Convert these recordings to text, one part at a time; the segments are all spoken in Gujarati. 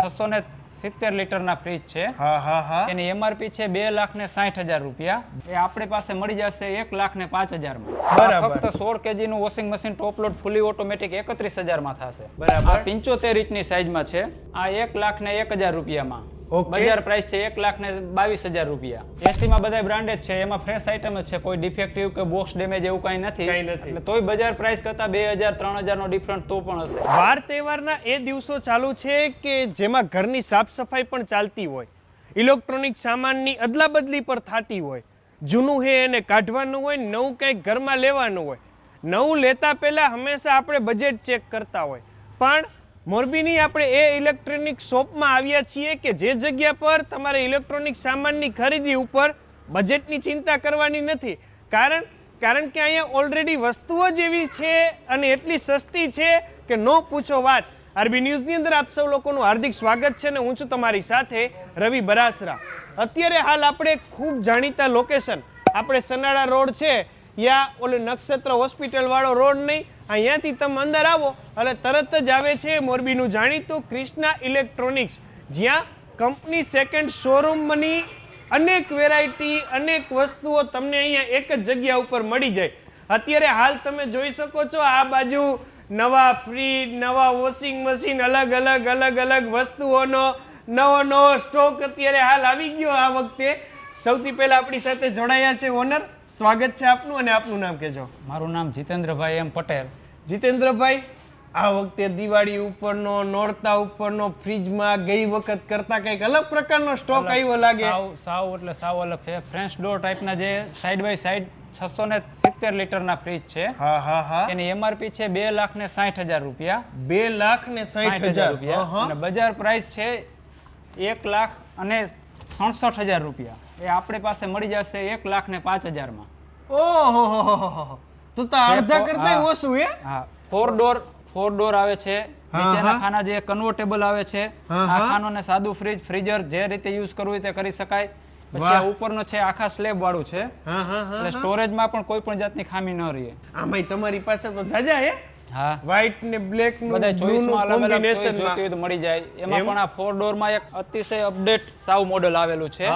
670 લીટરના ફ્રીજ છે। હા હા હા એની એમઆરપી છે 2,60,000 રૂપિયા। એ આપણી પાસે મળી જશે 1,05,000 માં। બરાબર। ફક્ત 16 kg નું વોશિંગ મશીન ટોપ લોડ ફૂલી ઓટોમેટિક 31,000 માં થશે। બરાબર। આ 75 ઇંચની સાઈઝમાં છે। આ 1,01,000 રૂપિયામાં। ઓકે। બજાર પ્રાઇસ છે 1,22,000 રૂપિયા। એસી માં બધા બ્રાન્ડેડ છે, એમાં ફ્રેશ આઇટમ જ છે, કોઈ ડિફેક્ટિવ કે બોક્સ ડેમેજ એવું કાંઈ નથી। એટલે તોય બજાર પ્રાઇસ કરતા 2,000-3,000 નો ડિફરન્ટ તો પણ હશે। વાર તહેવારના એ દિવસો ચાલુ છે કે જેમાં ઘરની સાફ સફાઈ પણ ચાલતી હોય, ઇલેક્ટ્રોનિક સામાનની અદલા બદલી પર થતી હોય, જૂનું હે એને કાઢવાનું હોય, નવું કંઈક ઘરમાં લેવાનું હોય। નવું લેતા પહેલા હંમેશા આપણે બજેટ ચેક કરતા હોય, પણ મોરબીની આપણે એ ઇલેક્ટ્રોનિક શોપમાં આવ્યા છીએ કે જે જગ્યા પર તમારે ઇલેક્ટ્રોનિક સામાનની ખરીદી ઉપર બજેટની ચિંતા કરવાની નથી। કારણ કે અહીંયા ઓલરેડી વસ્તુઓ જ એવી છે અને એટલી સસ્તી છે કે નો પૂછો વાત। આરબી ન્યૂઝની અંદર આપ સૌ લોકોનું હાર્દિક સ્વાગત છે ને હું છું તમારી સાથે રવિ બરાસરા। અત્યારે હાલ આપણે ખૂબ જાણીતા લોકેશન, આપણે સનાળા રોડ છે યા ઓલે નક્ષત્ર હોસ્પિટલ વાળો રોડ નહીં, અહીંયાથી તમે અંદર આવો એટલે તરત જ આવે છે મોરબીનું જાણીતું ક્રિષ્ના ઇલેક્ટ્રોનિક્સ, જ્યાં કંપની સેકન્ડ શોરૂમની અનેક વેરાયટી, અનેક વસ્તુઓ તમને અહીંયા એક જ જગ્યા ઉપર મળી જાય। અત્યારે હાલ તમે જોઈ શકો છો આ બાજુ નવા ફ્રીજ, નવા વોશિંગ મશીન, અલગ અલગ વસ્તુઓનો નવો સ્ટોક અત્યારે હાલ આવી ગયો આ વખતે। સૌથી પહેલા આપણી સાથે જોડાયા છે ઓનર, સ્વાગત છે આપનું અને આપનું નામ કહેજો। મારું નામ જીતેન્દ્રભાઈ એમ પટેલ। જીતેન્દ્રભાઈ, આ વખતે દિવાળી ઉપરનો, નોરતા ઉપરનો ફ્રીજમાં ગઈ વખત કરતા કંઈક અલગ પ્રકારનો સ્ટોક આવ્યો લાગે। સાવ અલગ છે। ફ્રેન્ચ ડોર ટાઈપના જે સાઈડ બાય સાઈડ 670 લીટરના ફ્રીજ છે। હા હા હા એની એમઆરપી છે 2,60,000 રૂપિયા। 2,60,000 રૂપિયા અને બજાર પ્રાઇસ છે 1,67,000 રૂપિયા। એ આપણી પાસે મળી જશે 1,05,000 માં। ઓહો, તો અડધા કરતા ઓછું હે? હા, ફોર ડોર આવે છે। નીચેના ખાના જે કન્વર્ટેબલ આવે છે, આ ખાનો ને સાદું ફ્રીજ, ફ્રીઝર જે રીતે યુઝ કરવું તે કરી શકાય। પછી આ ઉપરનો છે આખા સ્લેબ વાળું છે, એટલે સ્ટોરેજમાં પણ કોઈ પણ જાતની ખામી ન રહે। આમાંય તમારી પાસે તો જાજા હે? હા, વ્હાઈટ ને બ્લેક નું બધા ચોઈસમાં અલગ અલગ ચોઈસ કોમ્બિનેશન જોતી હોય તો મળી જાય। એમાં પણ આ ફોર ડોર માં એક અતિશય અપડેટ સાવ મોડેલ આવેલું છે,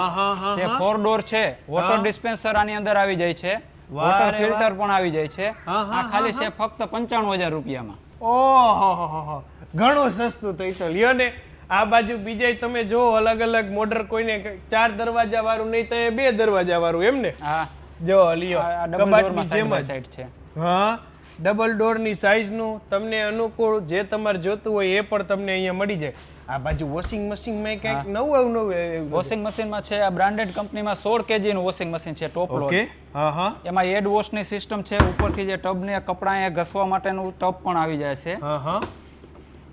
જે ફોર ડોર છે। વોટર ડિસ્પેન્સર આની અંદર આવી જાય છે, વોટર ફિલ્ટર પણ આવી જાય છે। આ ખાલી છે ફક્ત 95,000 રૂપિયામાં। ઓહો, ઘણું સસ્તું થઈ તો લ્યો ને। આ બાજુ બીજા તમે જો અલગ અલગ મોડર, કોઈને 4 દરવાજા વાળું નહીં તો 2 દરવાજા વાળું એમ ને? હા, જો લ્યો કબાટની જેમ જ સાઈડ છે। હા, ડબલ ડોરની સાઈઝનું તમને અનુકૂળ જે તમારે જોતું હોય એ પણ તમને અહીંયા મળી જાય। આ બાજુ વોશિંગ મશીનમાં કંઈક નવું વોશિંગ મશીનમાં છે, આ બ્રાન્ડેડ કંપનીમાં 16 kg નું વોશિંગ મશીન છે ટોપ લોડ। ઓકે, હા એમાં હેડ વોશની સિસ્ટમ છે, ઉપરથી જે ટબને કપડાં ઘસવા માટેનું ટબ પણ આવી જાય છે। હા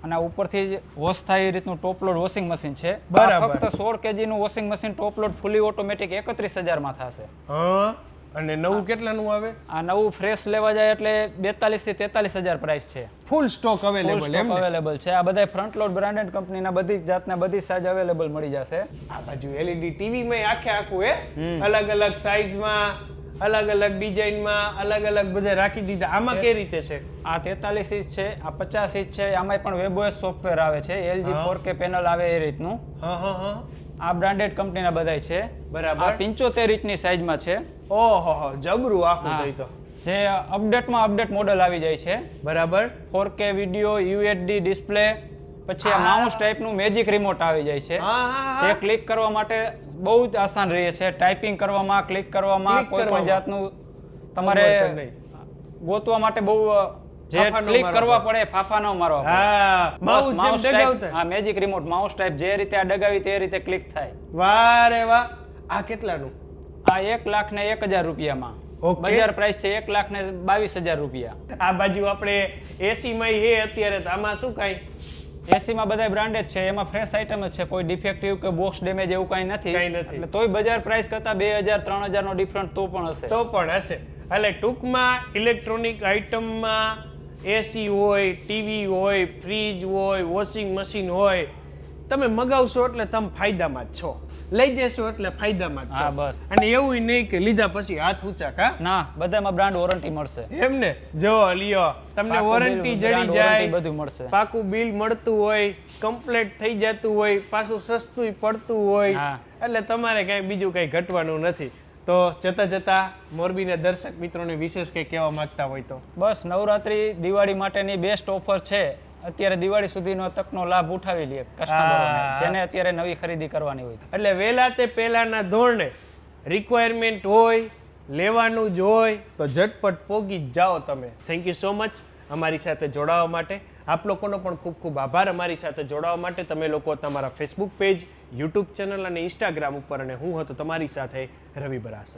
અને ઉપરથી વોશ થાય એ રીતનું ટોપ લોડ વોશિંગ મશીન છે। બરાબર। ફક્ત 16 kg નું વોશિંગ મશીન ટોપ લોડ ફૂલી ઓટોમેટિક 31,000 માં થશે। હા, અને નવું કેટલાનું આવે? આ નવું ફ્રેશ લેવા જાય એટલે 42,000 થી 43,000 પ્રાઇસ છે। ફૂલ સ્ટોક અવેલેબલ છે। આ બધા ફ્રન્ટ લોડ બ્રાન્ડેડ કંપનીના બધી જાતના બધી સાઈઝ અવેલેબલ મળી જશે। આ બાજુ એલઈડી ટીવી માં આખું હે, અલગ અલગ સાઈઝમાં, અલગ અલગ ડિઝાઇનમાં, અલગ બધા રાખી દીધા। આમાં કઈ રીતે છે? આ 43 ઇંચ છે, આ 50 ઇંચ છે, આમાંય પણ વેબઓએસ સોફ્ટવેર આવે છે, LG 4K પેનલ આવે એ રીતનું। આ બ્રાન્ડેડ કંપનીના બધાય છે। બરાબર। આ 75 ઇંચની સાઈઝમાં છે। ઓહો, જબરું આખું થઈ તો। જે અપડેટમાં અપડેટ મોડેલ આવી જાય છે। બરાબર। 4K વિડિયો, UHD ડિસ્પ્લે, પછી આ માઉસ ટાઈપનું મેજિક રિમોટ આવી જાય છે, જે ક્લિક કરવા માટે બહુ જ આસાન રહે છે। ટાઈપિંગ કરવામાં, ક્લિક કરવામાં કોઈ પણ જાતનું તમારે ગોતવા માટે બહુ જે ક્લિક કરવા પડે, ફાફા ન મારવા પડે। માઉસ જેમ ડગાવતા? હા, મેજિક રિમોટ માઉસ ટાઈપ જે રીતે આ ડગાવી તે રીતે ક્લિક થાય। વાહ રે વાહ। આ કેટલાનું? આ 1,01,000 રૂપિયામાં। બજાર પ્રાઇસ છે 1,22,000 રૂપિયા। આ બાજુ આપણે એસી માં હે અત્યારે, તો આમાં શું કાંઈ? એસી માં બધા બ્રાન્ડેડ છે, એમાં ફ્રેશ આઇટમ જ છે, કોઈ ડિફેક્ટિવ કે બોક્સ ડેમેજ એવું કાંઈ નથી। એટલે તોય બજાર પ્રાઇસ કરતા 2,000-3,000 નો ડિફરન્ટ તો પણ હશે। એટલે ટૂંકમાં ઇલેક્ટ્રોનિક આઇટમમાં એસી હોય, ટીવી હોય, ફ્રીજ હોય, વોશિંગ મશીન હોય, તમે મગાવશો એટલે તમે ફાયદામાં જ છો। લઈ જશો એટલે ફાયદામાં જ છો. હા બસ. અને એવું નહીં કે લીધા પછી હાથ ઊંચા કા ના, બધામાં બ્રાન્ડ વોરંટી મળશે. એમ ને, જો લ્યો તમને પાકું વોરંટી bill, જડી brand જાય, warranty બધું મળશે. પાકું બિલ મળતું હોય, કમ્પ્લીટ થઈ જતું હોય, પાછું સસ્તું પડતું હોય, હા. એટલે તમારે કઈ બીજું કઈ ઘટવાનું નથી. તો જતા જતા મોરબીના દર્શક મિત્રોને વિશેષ કઈ કહેવા માંગતા હોય તો? બસ, નવરાત્રી દિવાળી માટેની બેસ્ટ ઓફર છે. અત્યારે દિવાળી સુધીનો તકનો લાભ ઉઠાવી લે કસ્ટમરોને, જેને અત્યારે નવી ખરીદી કરવાની હોય. એટલે વહેલા તે પહેલાના ધોરણે રિક્વાયરમેન્ટ હોય, લેવાનું જ હોય તો ઝટપટ પોગી જ જાઓ તમે. થેન્ક યુ સો મચ અમારી સાથે જોડાવા માટે. આપ લોકોનો પણ ખૂબ ખૂબ આભાર અમારી સાથે જોડાવા માટે. તમે લોકો તમારા ફેસબુક પેજ, યુટ્યુબ ચેનલ અને ઇન્સ્ટાગ્રામ ઉપર, અને હું હતો તમારી સાથે રવિ બરાસર.